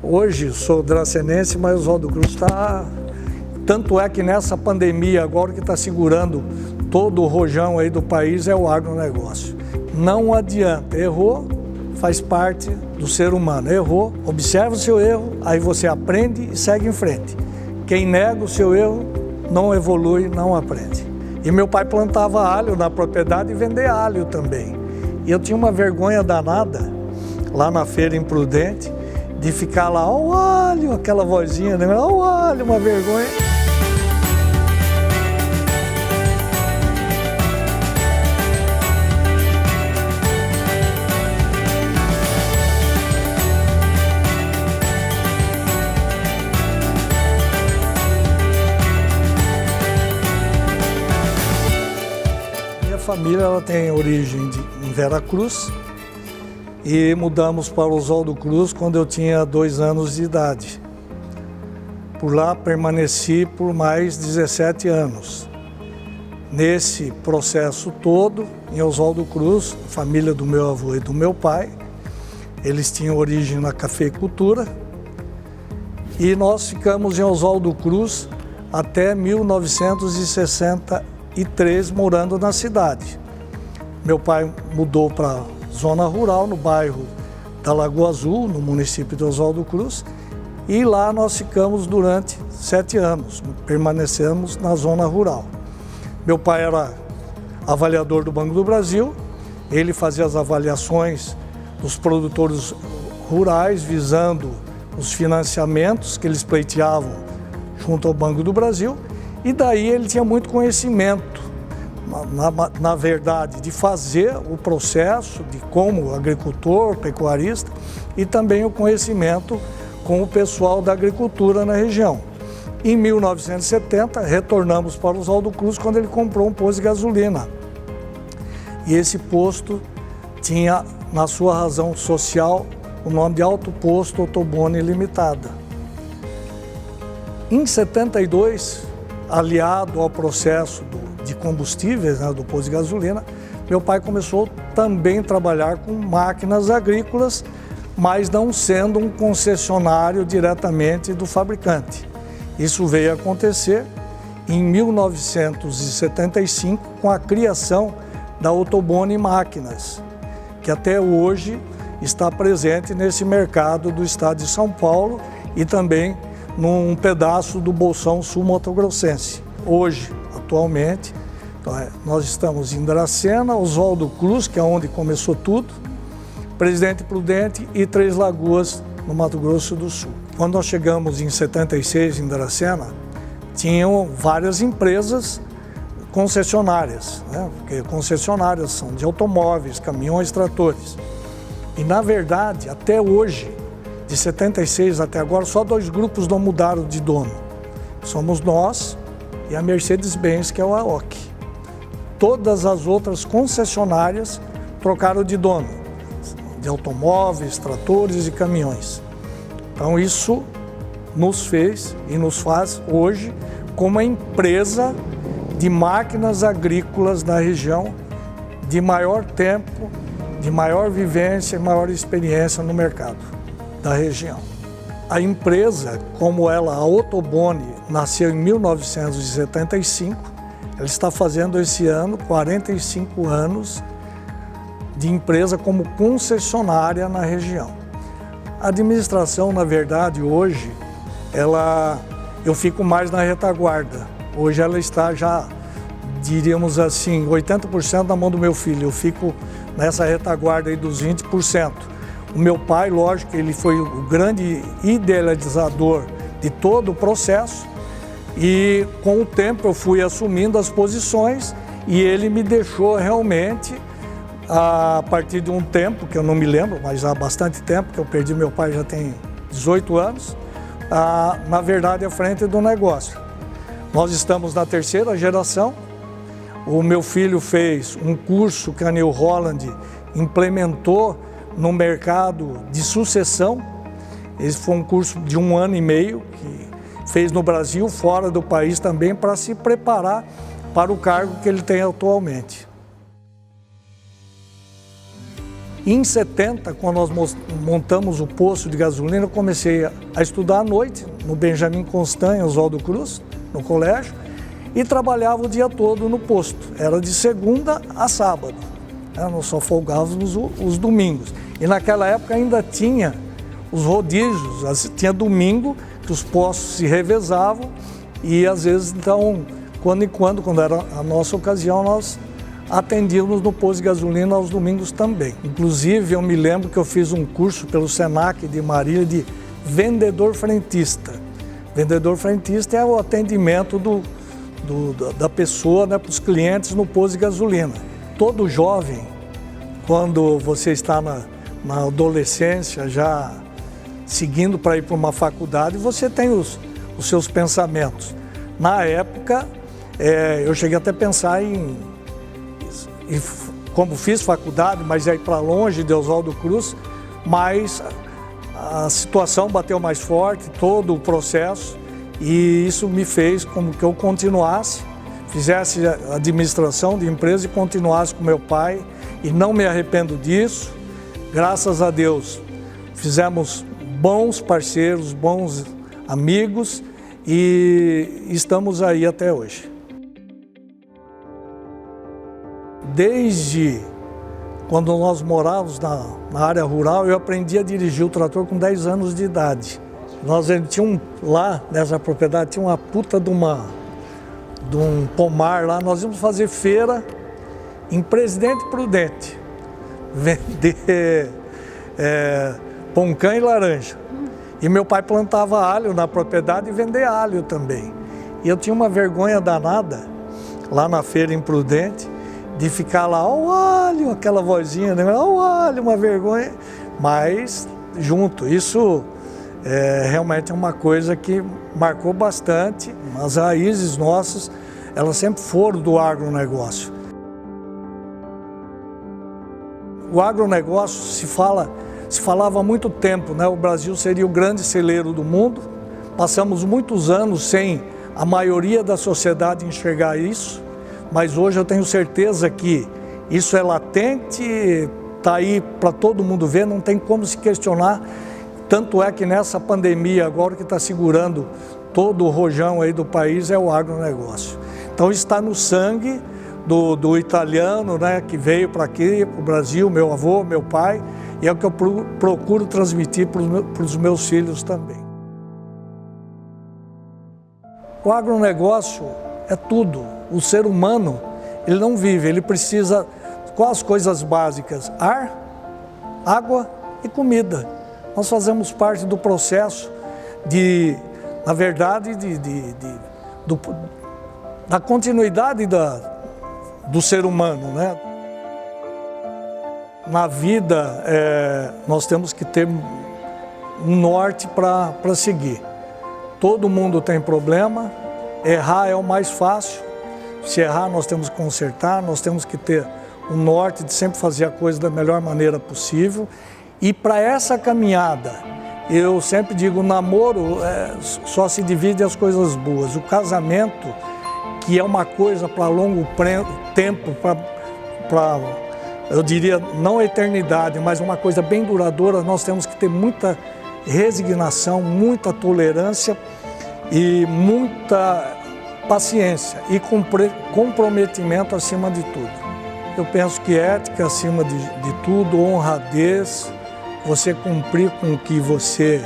Hoje sou dracenense, mas Oswaldo Cruz está... Tanto é que nessa pandemia agora, o que está segurando todo o rojão aí do país é o agronegócio. Não adianta, errou, faz parte do ser humano. Errou, observa o seu erro, aí você aprende e segue em frente. Quem nega o seu erro não evolui, não aprende. E meu pai plantava alho na propriedade e vendia alho também. E eu tinha uma vergonha danada, lá na feira em Prudente, de ficar lá, ó o alho, aquela vozinha, né? Ó o alho, uma vergonha. Minha família ela tem origem em Veracruz e mudamos para Oswaldo Cruz quando eu tinha 2 anos de idade. Por lá permaneci por mais 17 anos. Nesse processo todo, em Oswaldo Cruz, a família do meu avô e do meu pai, eles tinham origem na cafeicultura e nós ficamos em Oswaldo Cruz até 1963 morando na cidade. Meu pai mudou para zona rural, no bairro da Lagoa Azul, no município de Oswaldo Cruz, e lá nós ficamos durante 7 anos, permanecemos na zona rural. Meu pai era avaliador do Banco do Brasil, ele fazia as avaliações dos produtores rurais, visando os financiamentos que eles pleiteavam junto ao Banco do Brasil, e daí ele tinha muito conhecimento, na verdade, de fazer o processo de como agricultor, pecuarista, e também o conhecimento com o pessoal da agricultura na região. Em 1970, retornamos para Oswaldo Cruz quando ele comprou um posto de gasolina. E esse posto tinha, na sua razão social, o nome de Alto Posto Ottoboni Limitada. Em 72, aliado ao processo de combustíveis, né, do posto de gasolina, meu pai começou também a trabalhar com máquinas agrícolas, mas não sendo um concessionário diretamente do fabricante. Isso veio a acontecer em 1975 com a criação da Ottoboni Máquinas, que até hoje está presente nesse mercado do estado de São Paulo e também num pedaço do Bolsão Sul-Mato-Grossense. Hoje, atualmente, nós estamos em Dracena, Oswaldo Cruz, que é onde começou tudo, Presidente Prudente e Três Lagoas, no Mato Grosso do Sul. Quando nós chegamos em 76 em Dracena, tinham várias empresas concessionárias, né? Porque concessionárias são de automóveis, caminhões, tratores. E na verdade, até hoje, de 76 até agora, só 2 grupos não mudaram de dono. Somos nós e a Mercedes-Benz, que é o AOC. Todas as outras concessionárias trocaram de dono, de automóveis, tratores e caminhões. Então isso nos fez e nos faz hoje como a empresa de máquinas agrícolas da região de maior tempo, de maior vivência e maior experiência no mercado da região. A empresa, como ela, a Ottoboni, nasceu em 1975, ela está fazendo esse ano 45 anos de empresa como concessionária na região. A administração, na verdade, hoje, eu fico mais na retaguarda. Hoje ela está já, diríamos assim, 80% na mão do meu filho. Eu fico nessa retaguarda aí dos 20%. O meu pai, lógico, ele foi o grande idealizador de todo o processo e com o tempo eu fui assumindo as posições e ele me deixou realmente, a partir de um tempo, que eu não me lembro, mas há bastante tempo, que eu perdi meu pai já tem 18 anos, na verdade à frente do negócio. Nós estamos na 3ª geração, o meu filho fez um curso que a New Holland implementou no mercado de sucessão. Esse foi um curso de 1 ano e meio, que fez no Brasil, fora do país também, para se preparar para o cargo que ele tem atualmente. E em 70, quando nós montamos o posto de gasolina, eu comecei a estudar à noite no Benjamin Constant, em Oswaldo Cruz, no colégio, e trabalhava o dia todo no posto. Era de segunda a sábado. Nós só folgávamos os domingos. E naquela época ainda tinha os rodízios, tinha domingo que os postos se revezavam e às vezes, então, quando em quando era a nossa ocasião, nós atendíamos no posto de gasolina aos domingos também. Inclusive, eu me lembro que eu fiz um curso pelo Senac de Marília de vendedor frentista. Vendedor frentista é o atendimento da pessoa, né, para os clientes no posto de gasolina. Todo jovem, quando você está na adolescência, já seguindo para ir para uma faculdade, você tem os seus pensamentos. Na época, eu cheguei até a pensar como fiz faculdade, mas ir para longe de Oswaldo Cruz, mas a situação bateu mais forte, todo o processo, e isso me fez como que eu continuasse, fizesse administração de empresa e continuasse com meu pai, e não me arrependo disso. Graças a Deus, fizemos bons parceiros, bons amigos e estamos aí até hoje. Desde quando nós morávamos na área rural, eu aprendi a dirigir o trator com 10 anos de idade. Nós tínhamos lá, nessa propriedade, tinha uma puta de um pomar lá. Nós íamos fazer feira em Presidente Prudente, vender poncã e laranja. E meu pai plantava alho na propriedade e vendia alho também. E eu tinha uma vergonha danada, lá na feira em Prudente, de ficar lá, ó o alho, aquela vozinha, né? Ó o alho, uma vergonha. Mas, junto, isso realmente é uma coisa que marcou bastante. As raízes nossas, elas sempre foram do agronegócio. O agronegócio se falava há muito tempo, né? O Brasil seria o grande celeiro do mundo. Passamos muitos anos sem a maioria da sociedade enxergar isso, mas hoje eu tenho certeza que isso é latente, está aí para todo mundo ver, não tem como se questionar. Tanto é que nessa pandemia agora o que está segurando todo o rojão aí do país é o agronegócio. Então está no sangue do italiano, né, que veio para aqui, para o Brasil, meu avô, meu pai, e é o que eu procuro transmitir para os meus filhos também. O agronegócio é tudo. O ser humano, ele não vive, ele precisa, quais as coisas básicas? Ar, água e comida. Nós fazemos parte do processo na verdade, da continuidade do ser humano, né? Na vida, nós temos que ter um norte para seguir. Todo mundo tem problema, errar é o mais fácil. Se errar, nós temos que consertar, nós temos que ter um norte de sempre fazer a coisa da melhor maneira possível. E para essa caminhada, eu sempre digo, o namoro só se divide as coisas boas. O casamento, que é uma coisa para longo tempo, para, eu diria, não a eternidade, mas uma coisa bem duradoura, nós temos que ter muita resignação, muita tolerância e muita paciência e comprometimento acima de tudo. Eu penso que ética acima de tudo, honradez, você cumprir com o que você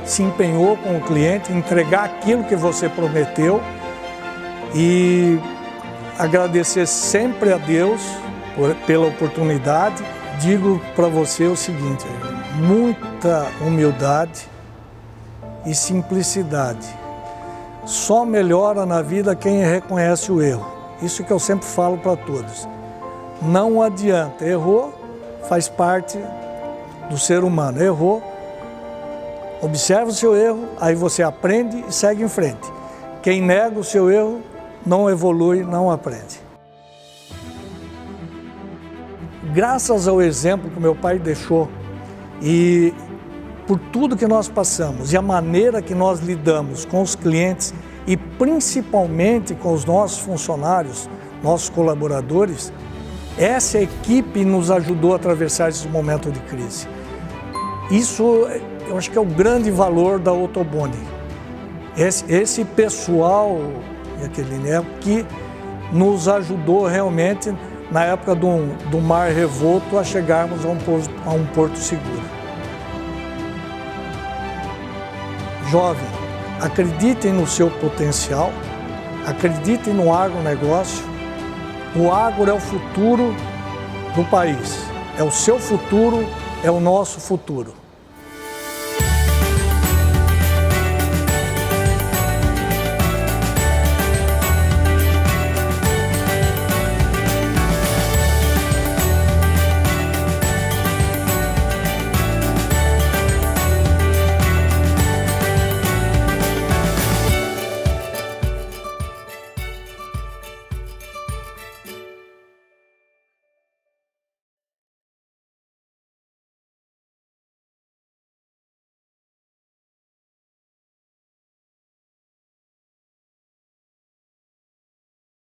se empenhou com o cliente, entregar aquilo que você prometeu e agradecer sempre a Deus pela oportunidade. Digo para você o seguinte, muita humildade e simplicidade. Só melhora na vida quem reconhece o erro. Isso que eu sempre falo para todos. Não adianta, errou, faz parte do ser humano. Errou, observa o seu erro, aí você aprende e segue em frente. Quem nega o seu erro não evolui, não aprende. Graças ao exemplo que meu pai deixou e por tudo que nós passamos e a maneira que nós lidamos com os clientes e principalmente com os nossos funcionários, nossos colaboradores, Essa equipe nos ajudou a atravessar esse momento de crise. Isso, eu acho que é o grande valor da Ottoboni. Esse pessoal, Jaqueline, é o que nos ajudou realmente, na época do mar revolto, a chegarmos a um porto seguro. Jovem, acreditem no seu potencial, acreditem no agronegócio. O agro é o futuro do país, é o seu futuro, é o nosso futuro.